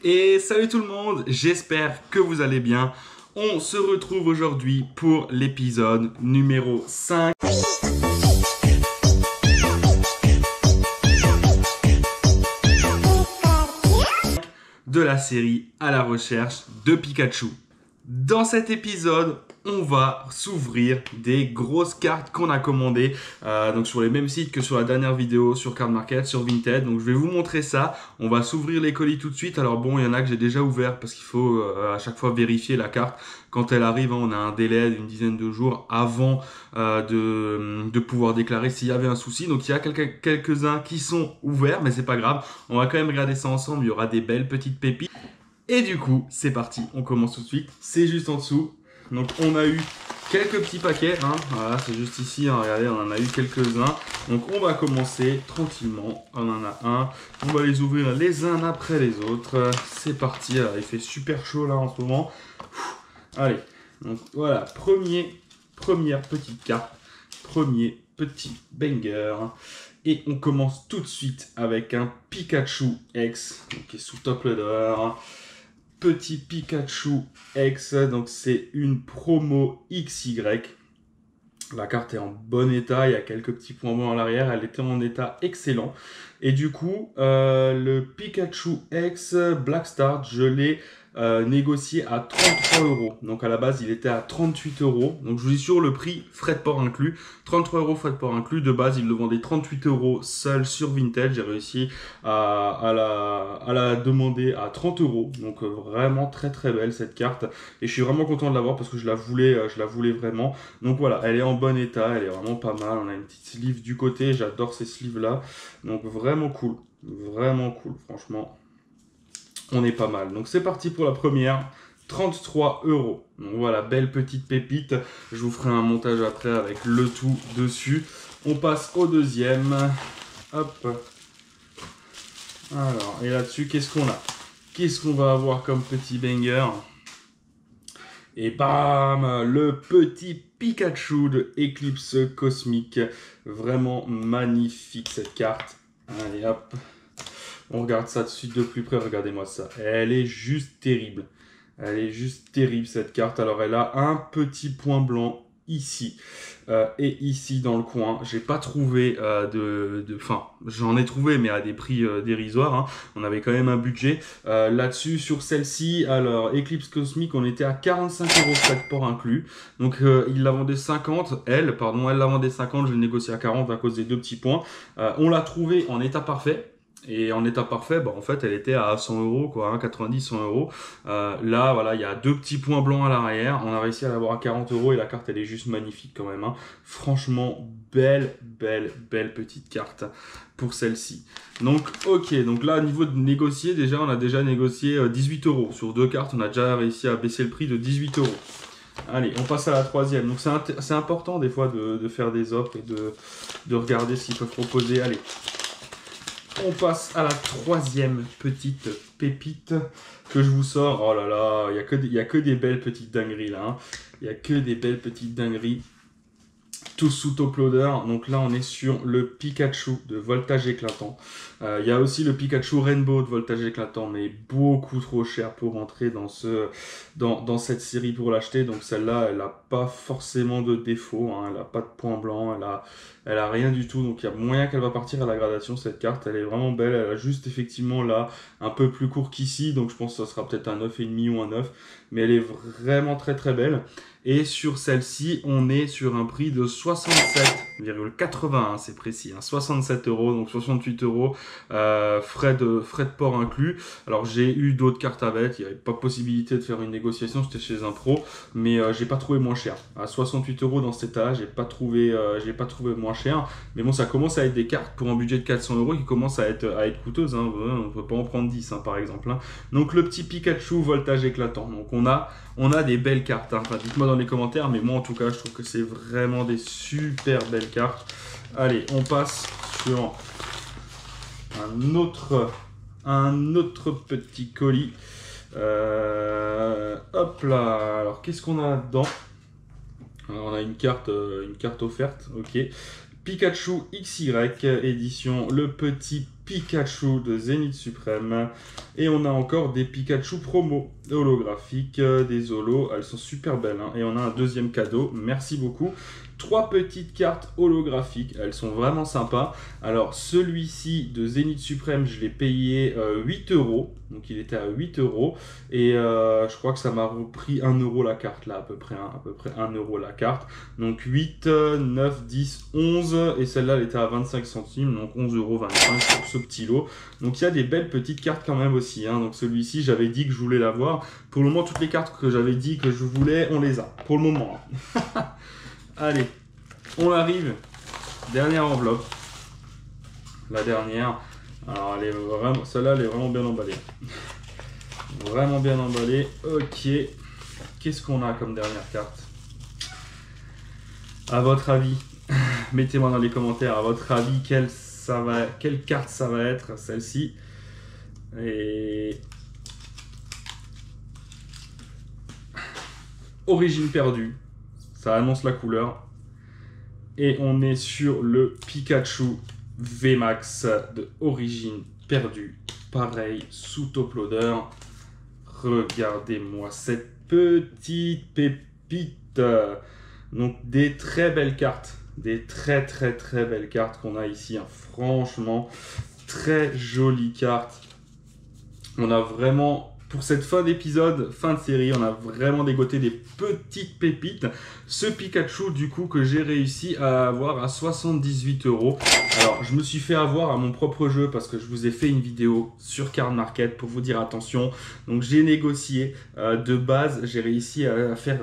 Et salut tout le monde, j'espère que vous allez bien. On se retrouve aujourd'hui pour l'épisode numéro 5 de la série à la recherche de Pikachu. Dans cet épisode, on va s'ouvrir des grosses cartes qu'on a commandées donc sur les mêmes sites que sur la dernière vidéo sur Card Market, sur Vinted. Donc je vais vous montrer ça. On va s'ouvrir les colis tout de suite. Alors bon, il y en a que j'ai déjà ouvert parce qu'il faut à chaque fois vérifier la carte. Quand elle arrive, on a un délai d'une dizaine de jours avant de pouvoir déclarer s'il y avait un souci. Donc il y a quelques-uns qui sont ouverts, mais c'est pas grave. On va quand même regarder ça ensemble. Il y aura des belles petites pépites. Et du coup, c'est parti. On commence tout de suite. C'est juste en dessous. Donc on a eu quelques petits paquets, hein. Voilà, c'est juste ici, hein. Regardez, on en a eu quelques-uns. Donc on va commencer tranquillement, on en a un, on va les ouvrir les uns après les autres. C'est parti. Alors, il fait super chaud là en ce moment. Allez, donc voilà, première petite carte, premier petit banger. Et on commence tout de suite avec un Pikachu X, donc qui est sous top loader. Petit Pikachu X, donc c'est une promo XY. La carte est en bon état, il y a quelques petits points blancs à l'arrière, elle était en état excellent. Et du coup, le Pikachu X Black Start, je l'ai négocié à 33 €. Donc à la base, il était à 38 €. Donc je vous dis sur le prix, frais de port inclus. 33 € frais de port inclus. De base, il le vendait 38 € seul sur Vinted. J'ai réussi à la demander à 30 €. Donc vraiment très très belle cette carte. Et je suis vraiment content de l'avoir parce que je la voulais vraiment. Donc voilà, elle est en bon état, elle est vraiment pas mal. On a une petite sleeve du côté, j'adore ces sleeves là. Donc vraiment cool, franchement. On est pas mal. Donc c'est parti pour la première, 33 €. Donc voilà, belle petite pépite. Je vous ferai un montage après avec le tout dessus. On passe au deuxième. Hop. Alors, et là-dessus, qu'est-ce qu'on a? Qu'est-ce qu'on va avoir comme petit banger? Et bam, le petit Pikachu de Eclipse Cosmique. Vraiment magnifique cette carte. Allez hop, on regarde ça de suite de plus près, regardez-moi ça. Elle est juste terrible. Elle est juste terrible cette carte. Alors elle a un petit point blanc ici et ici dans le coin. J'ai pas trouvé enfin j'en ai trouvé mais à des prix dérisoires, hein. On avait quand même un budget là-dessus. Sur celle-ci, alors Eclipse Cosmique, on était à 45 € frais de port inclus. Donc il la vendait 50, elle la vendait 50, je l'ai négocié à 40 à cause des deux petits points. On l'a trouvée en état parfait. Et en état parfait, bah, en fait, elle était à 100 €, quoi, hein, 90, 100 €. Là, voilà, il y a deux petits points blancs à l'arrière. On a réussi à l'avoir à 40 € et la carte, elle est juste magnifique quand même, hein. Franchement, belle petite carte pour celle-ci. Donc, ok, donc là, au niveau de négocier, déjà, on a déjà négocié 18 €. Sur deux cartes, on a déjà réussi à baisser le prix de 18 €. Allez, on passe à la troisième. Donc, c'est important, des fois, de faire des offres et de regarder ce qu'ils peuvent proposer. Allez. On passe à la troisième petite pépite que je vous sors. Oh là là, il y a que des belles petites dingueries là, hein. Il y a que des belles petites dingueries. Tous sous top loader. Donc là, on est sur le Pikachu de voltage éclatant. Il y a aussi le Pikachu Rainbow de voltage éclatant, mais beaucoup trop cher pour rentrer dans cette série pour l'acheter. Donc celle-là, elle n'a pas forcément de défaut, hein. Elle n'a pas de point blanc, elle a rien du tout. Donc il y a moyen qu'elle va partir à la gradation, cette carte. Elle est vraiment belle. Elle a juste effectivement là un peu plus court qu'ici. Donc je pense que ça sera peut-être un 9,5 ou un 9. Mais elle est vraiment très très belle. Et sur celle-ci, on est sur un prix de 67,81, c'est précis, hein, 67 €, donc 68 €, frais de port inclus. Alors j'ai eu d'autres cartes avec, il n'y avait pas possibilité de faire une négociation, j'étais chez un pro, mais j'ai pas trouvé moins cher. À 68 € dans cet état, j'ai pas trouvé moins cher. Mais bon, ça commence à être des cartes pour un budget de 400 € qui commencent à être coûteuses, hein. On peut pas en prendre 10, hein, par exemple, hein. Donc le petit Pikachu voltage éclatant. Donc on a des belles cartes, hein. Enfin, dites-moi dans les commentaires, mais moi en tout cas je trouve que c'est vraiment des super belles cartes. Allez, on passe sur un autre petit colis. Hop là, alors qu'est-ce qu'on a dedans? Alors, on a une carte offerte, ok. Pikachu XY édition, le petit Pikachu de Zénith Suprême. Et on a encore des Pikachu promo holographiques, des holos. Elles sont super belles. Hein. Et on a un deuxième cadeau. Merci beaucoup. 3 petites cartes holographiques. Elles sont vraiment sympas. Alors, celui-ci de Zénith Suprême, je l'ai payé 8 €. Donc, il était à 8 €. Et je crois que ça m'a repris 1 € la carte, là, à peu près 1 € la carte. Donc, 8, 9, 10, 11. Et celle-là, elle était à 25 centimes. Donc, 11,25 € pour ce petit lot. Donc, il y a des belles petites cartes quand même aussi. Hein. Donc, celui-ci, j'avais dit que je voulais l'avoir. Pour le moment, toutes les cartes que j'avais dit que je voulais, on les a. Pour le moment. Allez, on arrive. Dernière enveloppe. La dernière. Alors, elle est vraiment, celle-là, elle est vraiment bien emballée. Vraiment bien emballée. Ok. Qu'est-ce qu'on a comme dernière carte? À votre avis, mettez-moi dans les commentaires, à votre avis, quelle carte ça va être, celle-ci. Et... Origine perdue. Ça annonce la couleur. Et on est sur le Pikachu VMAX de Origine perdue. Pareil, sous top loader. Regardez-moi cette petite pépite. Donc des très belles cartes. Des très belles cartes qu'on a ici. Hein. Franchement, très jolies cartes. On a vraiment... Pour cette fin d'épisode, fin de série, on a vraiment dégoté des petites pépites. Ce Pikachu, du coup, que j'ai réussi à avoir à 78 €. Alors, je me suis fait avoir à mon propre jeu parce que je vous ai fait une vidéo sur Card Market pour vous dire attention. Donc, j'ai négocié de base, j'ai réussi à faire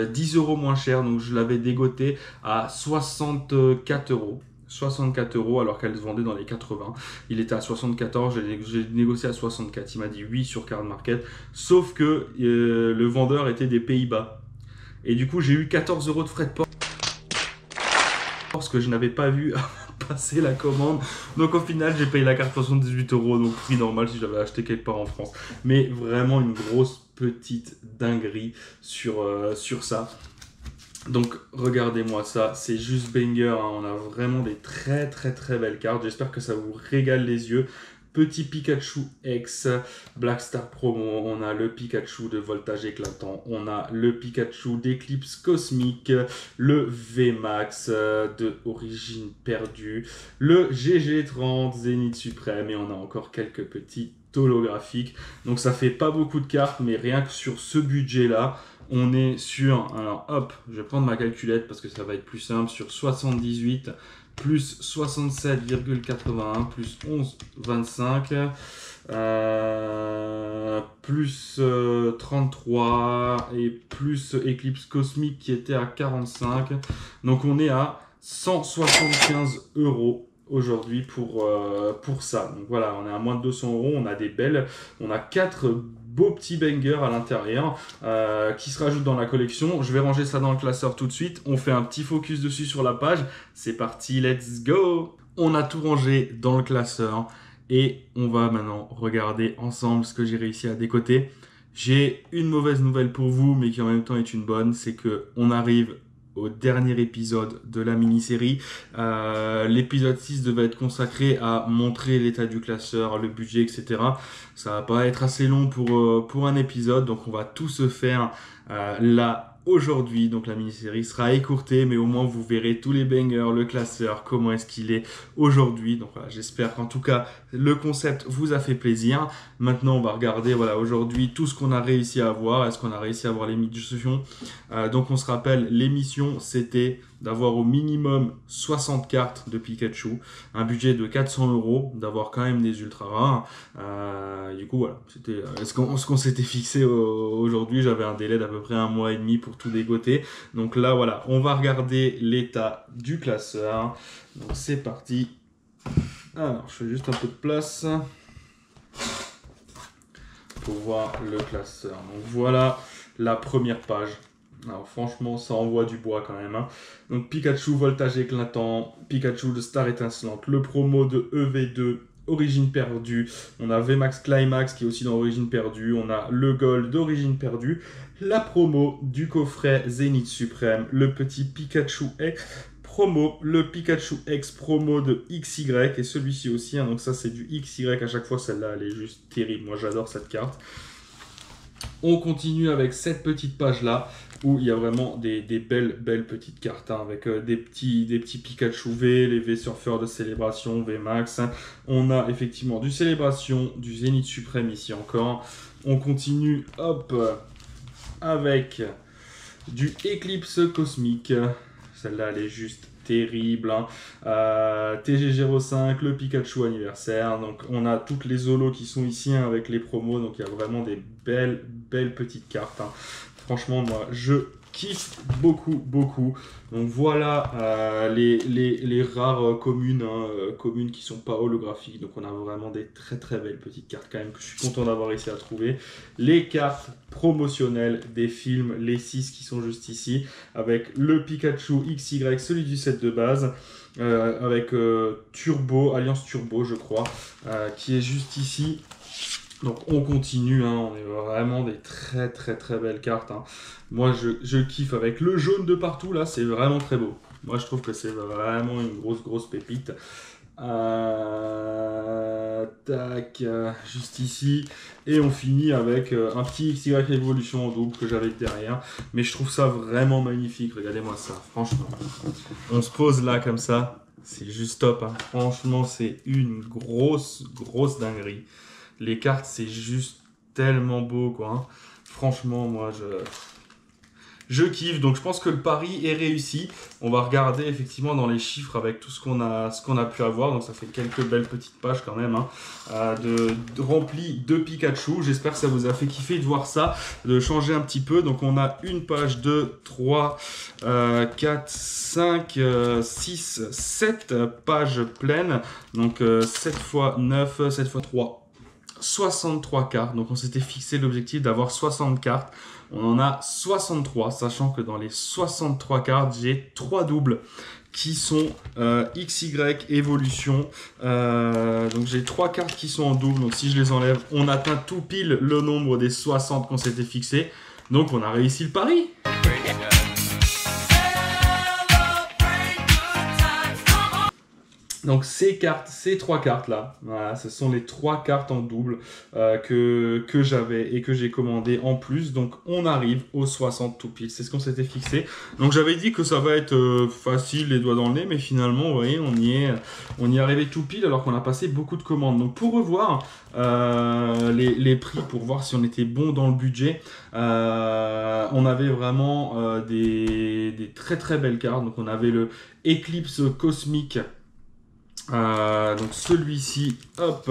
10 € moins cher. Donc, je l'avais dégoté à 64 €. 64 € alors qu'elle se vendait dans les 80. Il était à 74, j'ai négocié à 64. Il m'a dit oui sur Card Market. Sauf que le vendeur était des Pays-Bas. Et du coup, j'ai eu 14 € de frais de port. Parce que je n'avais pas vu passer la commande. Donc au final, j'ai payé la carte 78 €. Donc prix normal si j'avais acheté quelque part en France. Mais vraiment une grosse petite dinguerie sur ça. Donc regardez-moi ça, c'est juste banger, hein. On a vraiment des très belles cartes, j'espère que ça vous régale les yeux. Petit Pikachu X, Black Star Promo, on a le Pikachu de Voltage Éclatant, on a le Pikachu d'Eclipse Cosmique, le VMAX de Origine Perdue, le GG30 Zénith Suprême et on a encore quelques petits holographiques. Donc ça fait pas beaucoup de cartes, mais rien que sur ce budget-là, on est sur, alors hop, je vais prendre ma calculette parce que ça va être plus simple, sur 78 plus 67,81 plus 11,25 plus 33 et plus Eclipse Cosmique qui était à 45. Donc on est à 175 € aujourd'hui pour ça. Donc voilà, on est à moins de 200 €, on a des belles, on a 4 beaux petits bangers à l'intérieur qui se rajoutent dans la collection. Je vais ranger ça dans le classeur tout de suite. On fait un petit focus dessus sur la page. C'est parti, let's go! On a tout rangé dans le classeur et on va maintenant regarder ensemble ce que j'ai réussi à décoter. J'ai une mauvaise nouvelle pour vous, mais qui en même temps est une bonne, c'est que on arrive au dernier épisode de la mini-série. L'épisode 6 devait être consacré à montrer l'état du classeur, le budget, etc. Ça va pas être assez long pour un épisode, donc on va tout se faire là aujourd'hui. Donc la mini-série sera écourtée, mais au moins vous verrez tous les bangers, le classeur, comment est-ce qu'il est aujourd'hui. Donc voilà, j'espère qu'en tout cas le concept vous a fait plaisir. Maintenant on va regarder voilà aujourd'hui tout ce qu'on a réussi à avoir. Est-ce qu'on a réussi à avoir l'émission? Donc on se rappelle, l'émission c'était d'avoir au minimum 60 cartes de Pikachu, un budget de 400 €, d'avoir quand même des ultra rares. Du coup voilà, c'était ce qu'on s'était fixé aujourd'hui. J'avais un délai d'à peu près 1 mois et demi pour tout dégoter. Donc là voilà, on va regarder l'état du classeur. Donc c'est parti. Alors je fais juste un peu de place pour voir le classeur. Donc voilà la première page. Alors franchement, ça envoie du bois quand même. Hein. Donc Pikachu Voltage Éclatant, Pikachu de Star Étincelante, le promo de EV2, Origine Perdue. On a VMAX Climax qui est aussi dans Origine Perdue. On a le Gold d'Origine Perdue. La promo du coffret Zénith Suprême, le petit Pikachu X promo, le Pikachu X promo de XY, et celui-ci aussi, hein, donc ça c'est du XY à chaque fois, celle-là elle est juste terrible, moi j'adore cette carte. On continue avec cette petite page-là, où il y a vraiment des belles petites cartes, hein, avec des petits Pikachu V, les V surfeurs de Célébration, V Max. On a effectivement du Célébration, du Zénith Suprême ici encore. On continue, hop, avec du Éclipse Cosmique. Celle-là, elle est juste terrible. Hein. TG05, le Pikachu anniversaire. Donc, on a toutes les holos qui sont ici, hein, avec les promos. Donc, il y a vraiment des belles petites cartes. Hein. Franchement, moi, je kiffe beaucoup. Donc, voilà les rares communes, hein, communes qui sont pas holographiques. Donc, on a vraiment des très belles petites cartes quand même que je suis content d'avoir réussi à trouver. Les cartes promotionnelles des films, les 6 qui sont juste ici, avec le Pikachu XY, celui du set de base, avec Turbo, Alliance Turbo, je crois, qui est juste ici. Donc on continue, hein, on est vraiment des très belles cartes. Hein. Moi je kiffe avec le jaune de partout là, c'est vraiment très beau. Moi je trouve que c'est vraiment une grosse pépite. Tac, juste ici. Et on finit avec un petit XY Evolution en double que j'avais derrière. Mais je trouve ça vraiment magnifique, regardez-moi ça, franchement. On se pose là comme ça, c'est juste top. Hein. Franchement c'est une grosse dinguerie. Les cartes, c'est juste tellement beau, quoi. Hein. Franchement, moi, je kiffe. Donc, je pense que le pari est réussi. On va regarder, effectivement, dans les chiffres avec tout ce qu'on a pu avoir. Donc, ça fait quelques belles petites pages, quand même, hein, remplies de Pikachu. J'espère que ça vous a fait kiffer de voir ça, de changer un petit peu. Donc, on a une page, 2, 3, 4, 5, 6, 7 pages pleines. Donc, 7 x 9, 7 x 3. 63 cartes, donc on s'était fixé l'objectif d'avoir 60 cartes, on en a 63, sachant que dans les 63 cartes, j'ai 3 doubles qui sont XY Evolution, donc j'ai 3 cartes qui sont en double, donc si je les enlève, on atteint tout pile le nombre des 60 qu'on s'était fixé, donc on a réussi le pari. Donc ces 3 cartes là, voilà, ce sont les 3 cartes en double que j'avais et que j'ai commandé en plus. Donc on arrive aux 60 tout pile, c'est ce qu'on s'était fixé. Donc j'avais dit que ça va être facile, les doigts dans le nez, mais finalement vous voyez, on y est arrivé tout pile alors qu'on a passé beaucoup de commandes. Donc pour revoir les prix, pour voir si on était bon dans le budget, on avait vraiment des très belles cartes. Donc on avait le Éclipse Cosmique. Donc celui-ci, hop,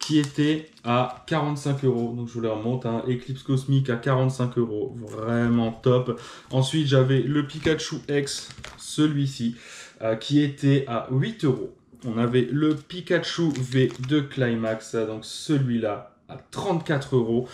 qui était à 45 €. Donc je vous le remonte, hein, Éclipse Cosmique à 45 €, vraiment top. Ensuite j'avais le Pikachu X, celui-ci, qui était à 8 €. On avait le Pikachu V de Climax, donc celui-là à 34 €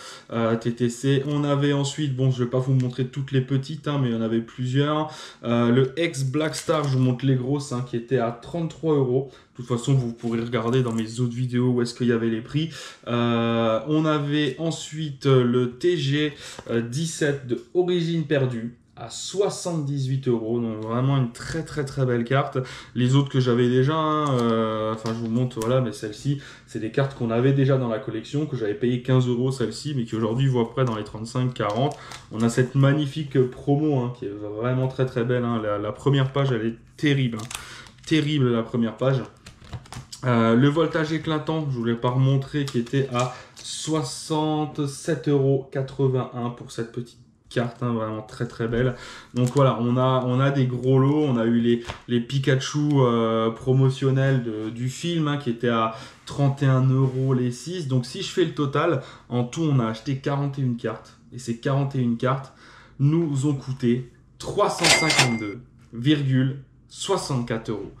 TTC. On avait ensuite, bon, je ne vais pas vous montrer toutes les petites, hein, mais il y en avait plusieurs. Le X Black Star, je vous montre les grosses, hein, qui était à 33 €. De toute façon, vous pourrez regarder dans mes autres vidéos où est-ce qu'il y avait les prix. On avait ensuite le TG 17 de Origine Perdue à 78 €, donc vraiment une très belle carte. Les autres que j'avais déjà, hein, enfin je vous montre, voilà, mais celle-ci, c'est des cartes qu'on avait déjà dans la collection, que j'avais payé 15 € celle-ci, mais qui aujourd'hui vaut à peu près dans les 35-40. On a cette magnifique promo, hein, qui est vraiment très belle. Hein. La première page, elle est terrible. Hein. Terrible la première page. Le voltage éclatant, je ne vous l'ai pas remontré, qui était à 67,81 € pour cette petite carte, hein, vraiment très belle. Donc voilà, on a des gros lots. On a eu les Pikachu promotionnels du film, hein, qui étaient à 31 € les 6. Donc si je fais le total, en tout on a acheté 41 cartes. Et ces 41 cartes nous ont coûté 352,64 €.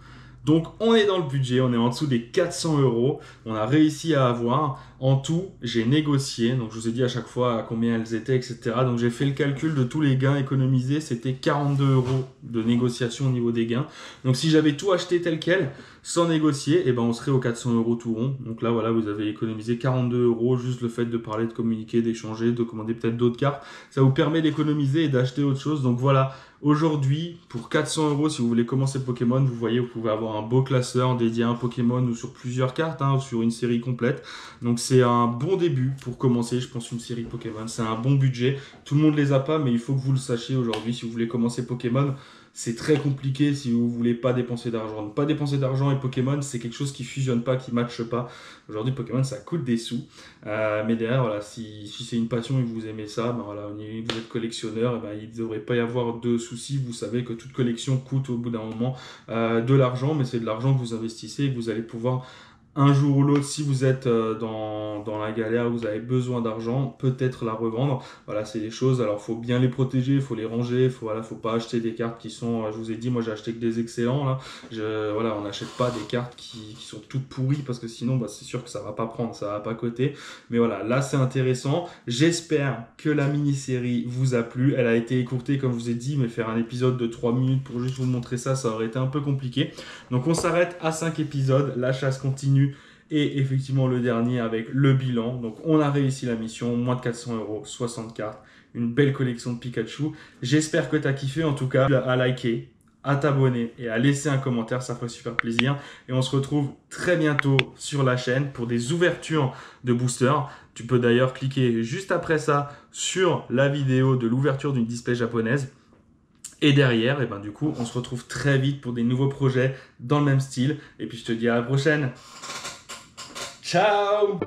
Donc on est dans le budget, on est en dessous des 400 €. On a réussi à avoir En tout, j'ai négocié, donc je vous ai dit à chaque fois à combien elles étaient, etc. Donc j'ai fait le calcul de tous les gains économisés, c'était 42 € de négociation au niveau des gains. Donc si j'avais tout acheté tel quel, sans négocier, on serait aux 400 € tout rond. Donc là, voilà, vous avez économisé 42 €, juste le fait de parler, de communiquer, d'échanger, de commander peut-être d'autres cartes. Ça vous permet d'économiser et d'acheter autre chose. Donc voilà, aujourd'hui, pour 400 €, si vous voulez commencer Pokémon, vous voyez, vous pouvez avoir un beau classeur dédié à un Pokémon ou sur plusieurs cartes, ou sur une série complète. Donc c'est un bon début pour commencer, je pense, une série Pokémon. C'est un bon budget. Tout le monde les a pas, mais il faut que vous le sachiez aujourd'hui. Si vous voulez commencer Pokémon, c'est très compliqué si vous voulez pas dépenser d'argent. Ne pas dépenser d'argent et Pokémon, c'est quelque chose qui fusionne pas, qui matche pas. Aujourd'hui, Pokémon, ça coûte des sous. Mais derrière, voilà, si c'est une passion et que vous aimez ça, voilà, vous êtes collectionneur, il ne devrait pas y avoir de soucis. Vous savez que toute collection coûte au bout d'un moment de l'argent, mais c'est de l'argent que vous investissez et que vous allez pouvoir un jour ou l'autre, si vous êtes dans la galère, vous avez besoin d'argent, peut-être la revendre. Voilà, c'est des choses. Alors, faut bien les protéger, faut les ranger. Faut pas acheter des cartes qui sont. Je vous ai dit, moi, j'ai acheté que des excellents là. On n'achète pas des cartes qui sont toutes pourries parce que sinon, c'est sûr que ça va pas prendre, ça va pas coter. Mais voilà, là, c'est intéressant. J'espère que la mini-série vous a plu. Elle a été écourtée, comme je vous ai dit, mais faire un épisode de 3 minutes pour juste vous montrer ça, ça aurait été un peu compliqué. Donc, on s'arrête à 5 épisodes. La chasse continue. Et effectivement le dernier avec le bilan. Donc on a réussi la mission, moins de 400 €, 60 cartes, une belle collection de Pikachu. J'espère que tu as kiffé, en tout cas à liker, à t'abonner et à laisser un commentaire, ça ferait super plaisir. Et on se retrouve très bientôt sur la chaîne pour des ouvertures de boosters. Tu peux d'ailleurs cliquer juste après ça sur la vidéo de l'ouverture d'une display japonaise. Et derrière, du coup, on se retrouve très vite pour des nouveaux projets dans le même style. Et puis je te dis à la prochaine. Ciao!